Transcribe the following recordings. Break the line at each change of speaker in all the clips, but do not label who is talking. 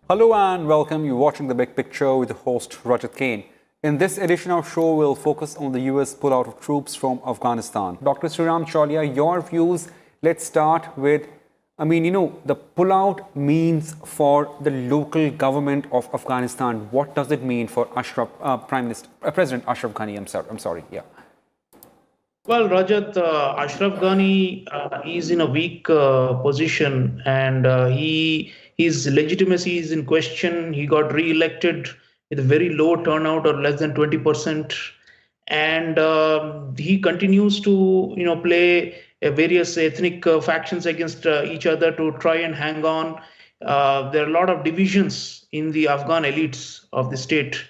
Hello and welcome. You're watching The Big Picture with the host Rajat Kane. In this edition of show, we'll focus on the US pullout of troops from Afghanistan. Dr. Sreeram Chaulia, your views. Let's start with, the pullout means for the local government of Afghanistan. What does it mean for President Ashraf Ghani? I'm sorry. Yeah.
Well, Rajat, Ashraf Ghani is in a weak position, and his legitimacy is in question. He got re-elected with a very low turnout, or less than 20%, and he continues to play various ethnic factions against each other to try and hang on. There are a lot of divisions in the Afghan elites of the state,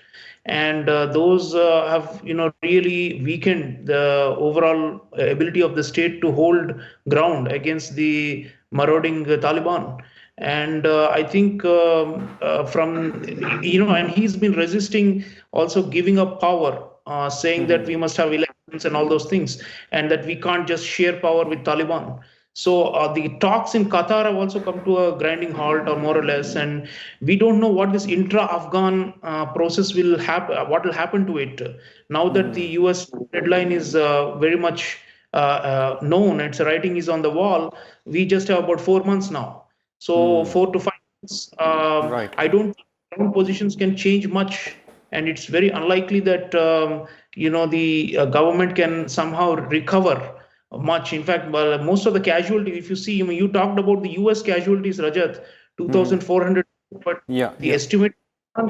and those have really weakened the overall ability of the state to hold ground against the marauding Taliban. And I think from and he's been resisting also giving up power, saying that we must have elections and all those things, and that we can't just share power with Taliban. So the talks in Qatar have also come to a grinding halt, or more or less, and we don't know what this intra-Afghan process will happen. What will happen to it now that the U.S. deadline is very much known? Its writing is on the wall. We just have about 4 months now, so 4 to 5 months.
Right.
I don't think ground positions can change much, and it's very unlikely that the government can somehow recover much. In fact, well, most of the casualties, if you see, you talked about the US casualties, Rajat, 2,400, but
Yeah.
the estimate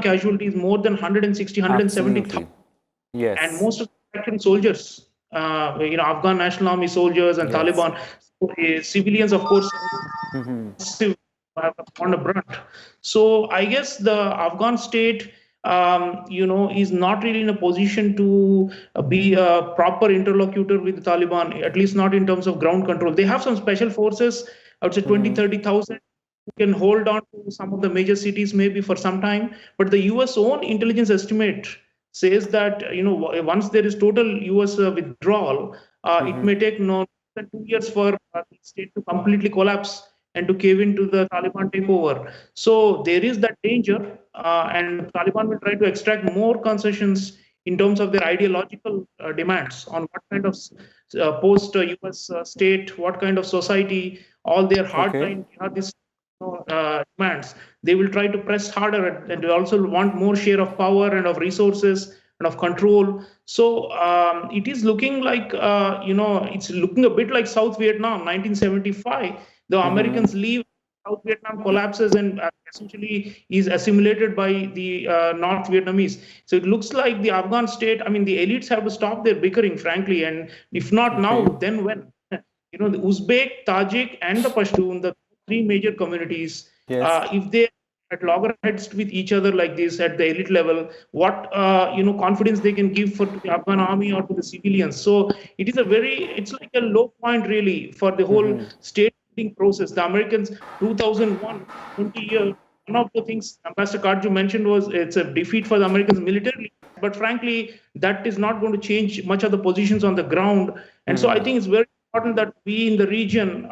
casualties more than 160, 170,000.
Absolutely.
And
Yes.
most of the actual soldiers, Afghan National Army soldiers and
Yes.
Taliban. So, civilians, of course, have on a brunt. So I guess the Afghan state, is not really in a position to be a proper interlocutor with the Taliban, at least not in terms of ground control. They have some special forces, I would say 20, 30,000, who can hold on to some of the major cities maybe for some time. But the US own intelligence estimate says that, once there is total US withdrawal, it may take no more than 2 years for the state to completely collapse and to cave into the Taliban takeover. So there is that danger, and Taliban will try to extract more concessions in terms of their ideological demands on what kind of post-US state, what kind of society, all their
Okay.
hardline jihadist demands. They will try to press harder, and they also want more share of power and of resources and of control. So it is looking like, it's looking a bit like South Vietnam, 1975. The Americans leave, South Vietnam collapses, and essentially is assimilated by the North Vietnamese. So it looks like the Afghan state, the elites have to stop their bickering, frankly, and if not now,
Okay.
then when? The Uzbek, Tajik, and the Pashtun, the three major communities,
Yes.
if they at loggerheads with each other like this at the elite level, what confidence they can give for the Afghan army or to the civilians. So it's like a low point really for the whole state building process. The Americans, 2001, 20 years, one of the things Ambassador Karju mentioned was it's a defeat for the Americans militarily. But frankly, that is not going to change much of the positions on the ground. And so I think it's very important that we in the region,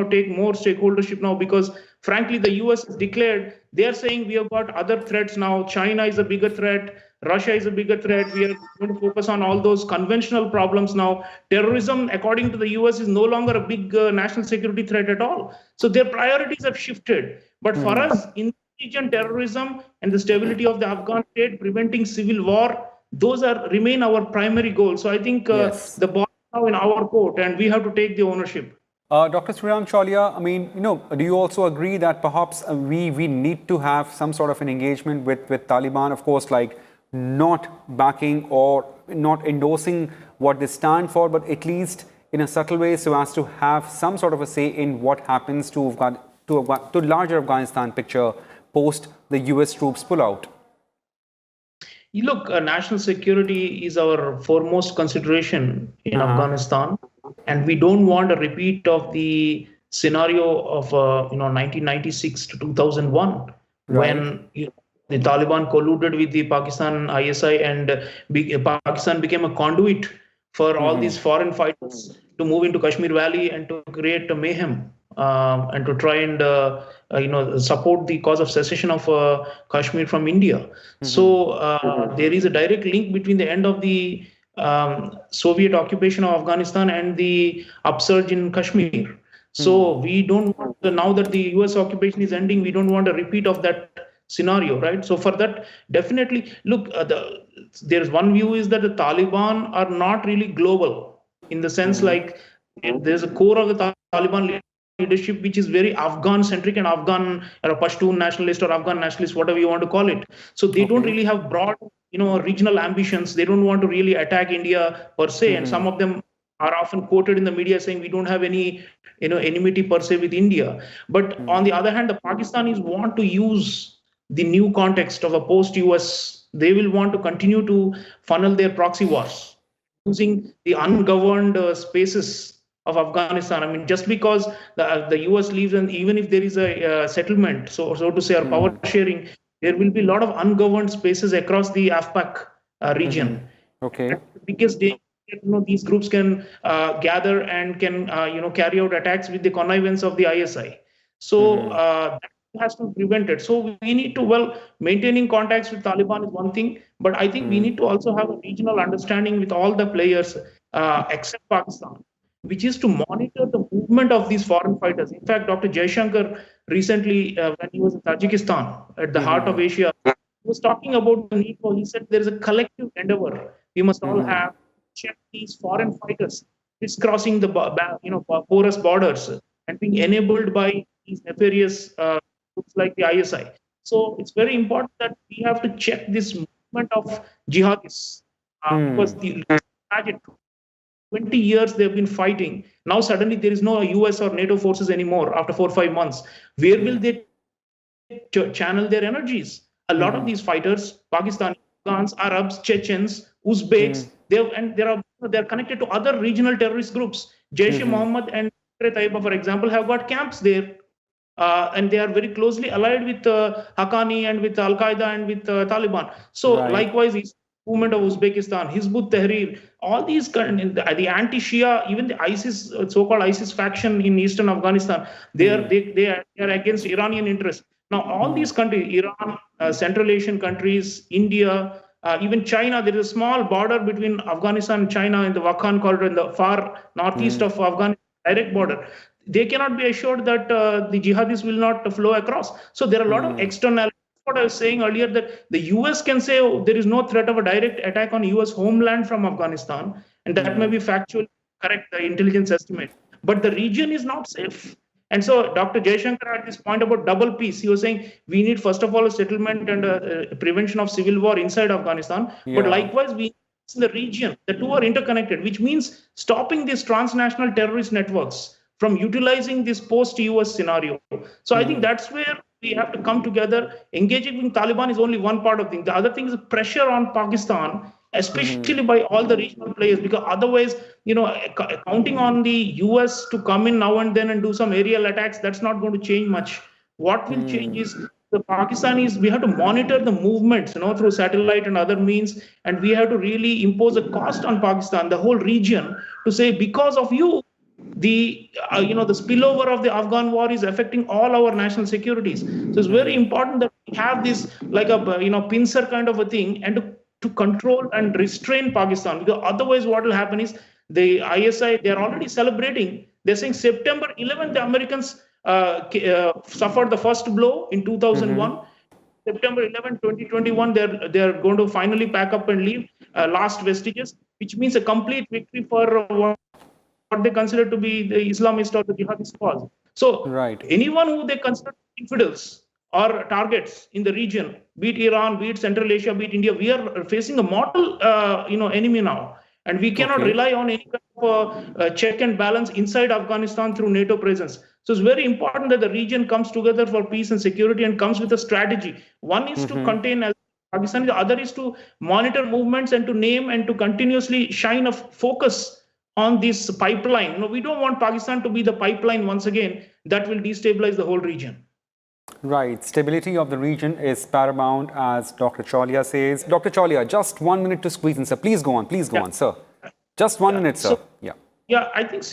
take more stakeholdership now, because frankly, the US has declared, they are saying we have got other threats now. China is a bigger threat. Russia is a bigger threat. We are going to focus on all those conventional problems now. Terrorism, according to the US, is no longer a big national security threat at all. So their priorities have shifted. But for us, in the region, terrorism and the stability of the Afghan state, preventing civil war, those remain our primary goals. So I think
Yes.
the ball is now in our court, and we have to take the ownership.
Dr. Sriram Chaulia, do you also agree that perhaps we need to have some sort of an engagement with Taliban, of course, like not backing or not endorsing what they stand for, but at least in a subtle way so as to have some sort of a say in what happens to larger Afghanistan picture post the US troops pull out?
You look, national security is our foremost consideration in
Uh-huh.
Afghanistan, and we don't want a repeat of the scenario of 1996 to 2001,
Right.
when the Taliban colluded with the Pakistan ISI, and Pakistan became a conduit for all these foreign fighters to move into Kashmir Valley and to create a mayhem, and to try and support the cause of secession of Kashmir from India. So there is a direct link between the end of the Soviet occupation of Afghanistan and the upsurge in Kashmir. So we don't want now that the US occupation is ending, we don't want a repeat of that scenario, right? So for that, definitely look, there's one view is that the Taliban are not really global in the sense like there's a core of the Taliban leadership which is very Afghan centric and Afghan or Pashtun nationalist or Afghan nationalist, whatever you want to call it. So they don't really have broad, regional ambitions. They don't want to really attack India per se, and some of them are often quoted in the media saying we don't have any enmity per se with India. But on the other hand, the Pakistanis want to use the new context of a post-US. They will want to continue to funnel their proxy wars using the ungoverned spaces of Afghanistan. I mean, just because the US leaves, and even if there is a settlement, so to say, or power sharing, there will be a lot of ungoverned spaces across the AFPAC region.
Okay.
Because these groups can gather and can carry out attacks with the connivance of the ISI. So that has to be prevented. So we need to, maintaining contacts with Taliban is one thing, but I think we need to also have a regional understanding with all the players except Pakistan, which is to monitor the movement of these foreign fighters. In fact, Dr. Jaishankar recently, when he was in Tajikistan, at the heart of Asia, he was talking about the need for, he said, there is a collective endeavor. We must all have check these foreign fighters crisscrossing the porous borders and being enabled by these nefarious groups like the ISI. So it's very important that we have to check this movement of jihadists because imagine 20 years they've been fighting. Now suddenly there is no US or NATO forces anymore after 4 or 5 months. Where will they channel their energies? A lot of these fighters, Pakistani, Afghans, Arabs, Chechens, Uzbeks, they're connected to other regional terrorist groups. Jaish-e-Mohammed and Taiba, for example, have got camps there. And they are very closely allied with Haqqani and with Al-Qaeda and with Taliban. So likewise, the movement of Uzbekistan, Hizb ut-Tahrir, all these, the anti-Shia, even the ISIS, so-called ISIS faction in eastern Afghanistan, they are against Iranian interests. Now, all these countries, Iran, Central Asian countries, India, even China, there is a small border between Afghanistan and China in the Wakhan corridor in the far northeast of Afghanistan, direct border. They cannot be assured that the jihadis will not flow across. So there are a lot of externalities. What I was saying earlier, that the US can say there is no threat of a direct attack on US homeland from Afghanistan, and that may be factually correct, the intelligence estimate. But the region is not safe. And so Dr. Jaishankar had this point about double peace. He was saying we need, first of all, a settlement and prevention of civil war inside Afghanistan. But likewise, we in the region, the two are interconnected, which means stopping these transnational terrorist networks from utilizing this post-US scenario. So I think that's where we have to come together. Engaging with Taliban is only one part of things. The other thing is pressure on Pakistan, especially by all the regional players, because otherwise, counting on the US to come in now and then and do some aerial attacks, that's not going to change much. What will change is the Pakistanis, we have to monitor the movements, through satellite and other means, and we have to really impose a cost on Pakistan, the whole region, to say, because of you, the spillover of the Afghan war is affecting all our national securities. So it's very important that we have this like a pincer kind of a thing, and to control and restrain Pakistan, because otherwise what will happen is the ISI, they're already celebrating. They're saying September 11th, the Americans suffered the first blow in 2001. September 11, 2021, they're going to finally pack up and leave, last vestiges, which means a complete victory for what they consider to be the Islamist or the jihadist cause. So anyone who they consider infidels or targets in the region, be it Iran, be it Central Asia, be it India, we are facing a mortal enemy now. And we cannot rely on any kind of check and balance inside Afghanistan through NATO presence. So it's very important that the region comes together for peace and security and comes with a strategy. One is to contain Pakistan, the other is to monitor movements and to name and to continuously shine a focus on this pipeline. We don't want Pakistan to be the pipeline once again that will destabilize the whole region.
Right. Stability of the region is paramount, as Dr. Chaulia says. Dr. Chaulia, just 1 minute to squeeze in, sir. Please go on. Please go on, sir. Just 1 minute, sir.
I think,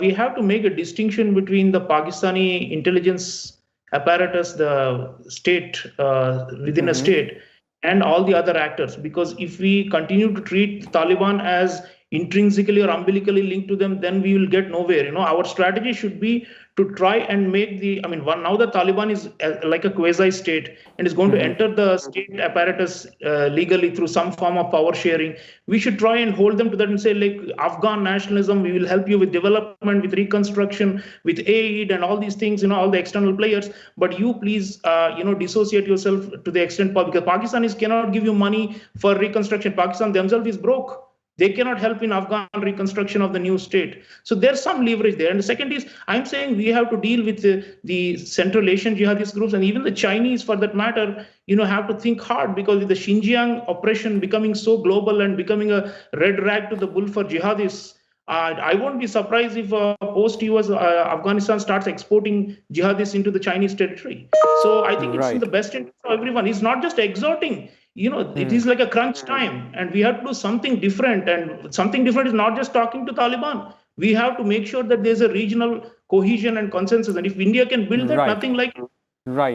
we have to make a distinction between the Pakistani intelligence apparatus, the state within a state, and all the other actors. Because if we continue to treat the Taliban as intrinsically or umbilically linked to them, then we will get nowhere. Our strategy should be to try and make now the Taliban is like a quasi-state and is going to enter the state apparatus legally through some form of power sharing. We should try and hold them to that and say, like, Afghan nationalism, we will help you with development, with reconstruction, with aid and all these things, all the external players, but you please, dissociate yourself to the extent, because Pakistanis cannot give you money for reconstruction. Pakistan themselves is broke. They cannot help in Afghan reconstruction of the new state. So there's some leverage there. And the second is, I'm saying we have to deal with the Central Asian jihadist groups, and even the Chinese, for that matter, have to think hard, because with the Xinjiang oppression becoming so global and becoming a red rag to the bull for jihadists, I won't be surprised if post-US Afghanistan starts exporting jihadists into the Chinese territory. So I think it's in the best interest of everyone. It's not just exhorting. It is like a crunch time, and we have to do something different. And something different is not just talking to Taliban. We have to make sure that there's a regional cohesion and consensus. And if India can build that, nothing like it.
Right.